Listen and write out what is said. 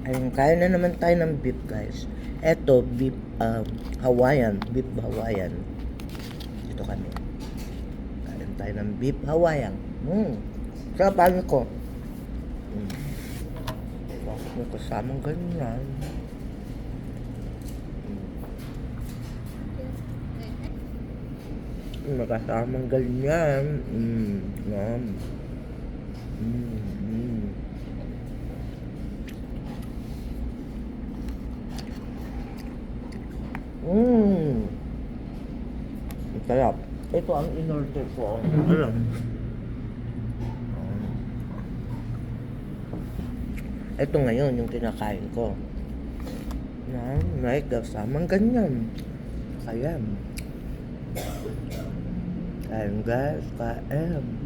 Ayun, kain na naman tayo ng beef, guys. Eto, beef Hawaiian. Beef Hawaiian. Dito kami. Kain tayo ng beef Hawaiian. Sarap ano ko. Bakit may kasamang ganyan? May kasamang ganyan. Yum. Ang sarap. Ito ang in-order ko. Alam. Ito ngayon yung kinakain ko. May kasamang ganyan. Kaya. Kain guys, kain.